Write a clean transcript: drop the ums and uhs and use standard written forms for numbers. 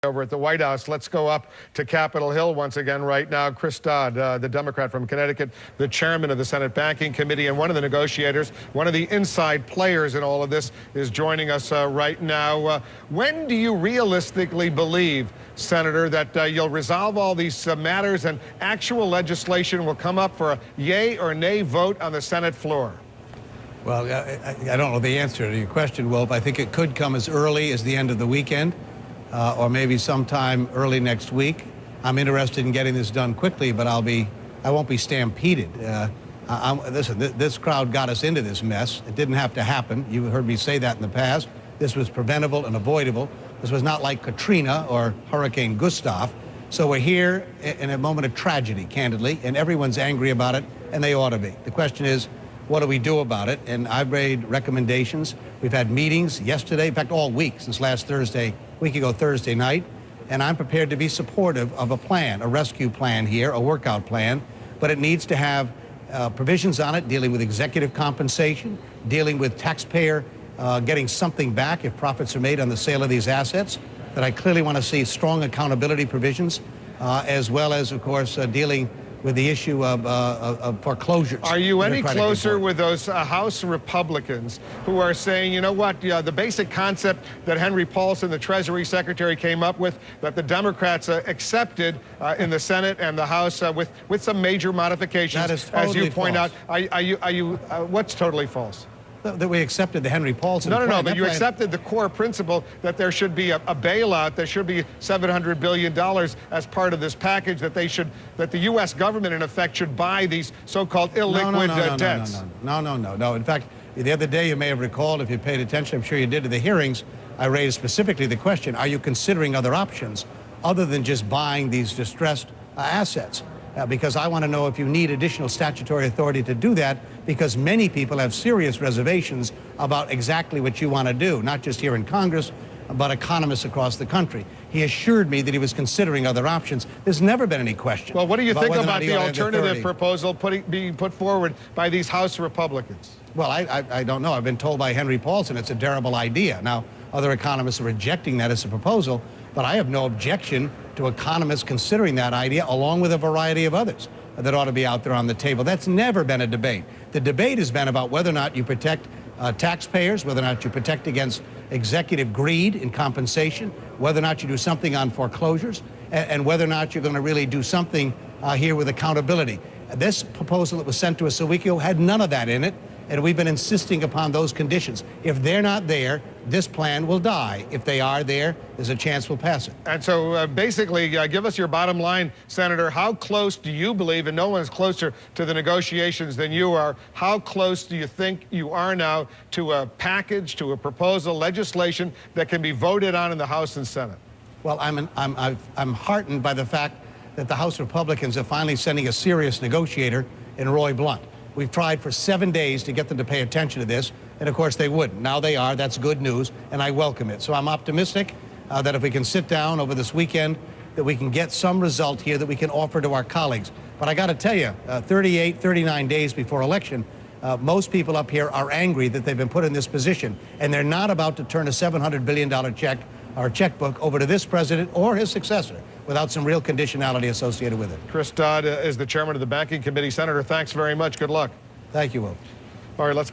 Over at the White House. Let's go up to Capitol Hill once again right now. Chris Dodd, the Democrat from Connecticut, the chairman of the Senate Banking Committee and one of the negotiators, one of the inside players in all of this, is joining us right now. When do you realistically believe, Senator, that you'll resolve all these matters and actual legislation will come up for a yay or nay vote on the Senate floor? Well, I don't know the answer to your question, Wolf. I think it could come as early as the end of the weekend. Or maybe sometime early next week. I'm interested in getting this done quickly, but I won't be stampeded. Listen, this crowd got us into this mess. It didn't have to happen. You heard me say that in the past. This was preventable and avoidable. This was not like Katrina or Hurricane Gustav. So we're here in a moment of tragedy, candidly, and everyone's angry about it, and they ought to be. The question is, what do we do about it? And I've made recommendations. We've had meetings yesterday, in fact, all week since last week ago Thursday night, and I'm prepared to be supportive of a plan, a rescue plan here, a workout plan, but it needs to have provisions on it dealing with executive compensation, dealing with taxpayer getting something back if profits are made on the sale of these assets, that I clearly want to see strong accountability provisions, as well as, of course, dealing with the issue of foreclosures. Are you any closer with those House Republicans who are saying, you know what, the basic concept that Henry Paulson, the Treasury Secretary, came up with, that the Democrats accepted in the Senate and the House with some major modifications, that is totally as you point false. out? What's totally false? That we accepted the Henry Paulson plan. No, but you accepted the core principle that there should be a bailout, there should be $700 billion as part of this package, that the U.S. government, in effect, should buy these so-called illiquid debts. No. In fact, the other day, you may have recalled, if you paid attention, I'm sure you did, to the hearings, I raised specifically the question, are you considering other options other than just buying these distressed assets? Because I want to know if you need additional statutory authority to do that, because many people have serious reservations about exactly what you want to do, not just here in Congress, but economists across the country. He assured me that he was considering other options. There's never been any question. Well, what do you think about the alternative proposal being put forward by these House Republicans? Well, I don't know. I've been told by Henry Paulson it's a terrible idea. Now, other economists are rejecting that as a proposal, but I have no objection to economists considering that idea, along with a variety of others that ought to be out there on the table. That's never been a debate. The debate has been about whether or not you protect taxpayers, whether or not you protect against executive greed in compensation, whether or not you do something on foreclosures, and whether or not you're going to really do something here with accountability. This proposal that was sent to us a week ago had none of that in it, and we've been insisting upon those conditions. If they're not there, this plan will die. If they are there, there's a chance we'll pass it. And so basically, give us your bottom line, Senator. How close do you believe, and no one is closer to the negotiations than you are, how close do you think you are now to a package, to a proposal, legislation that can be voted on in the House and Senate? Well, I'm heartened by the fact that the House Republicans are finally sending a serious negotiator in Roy Blunt. We've tried for 7 days to get them to pay attention to this, and of course they wouldn't. Now they are. That's good news, and I welcome it. So I'm optimistic that if we can sit down over this weekend, that we can get some result here that we can offer to our colleagues. But I got to tell you, 38, 39 days before election, most people up here are angry that they've been put in this position, and they're not about to turn a $700 billion check or checkbook over to this president or his successor without some real conditionality associated with it. Chris Dodd is the chairman of the Banking Committee. Senator, thanks very much. Good luck. Thank you, Will. All right, let's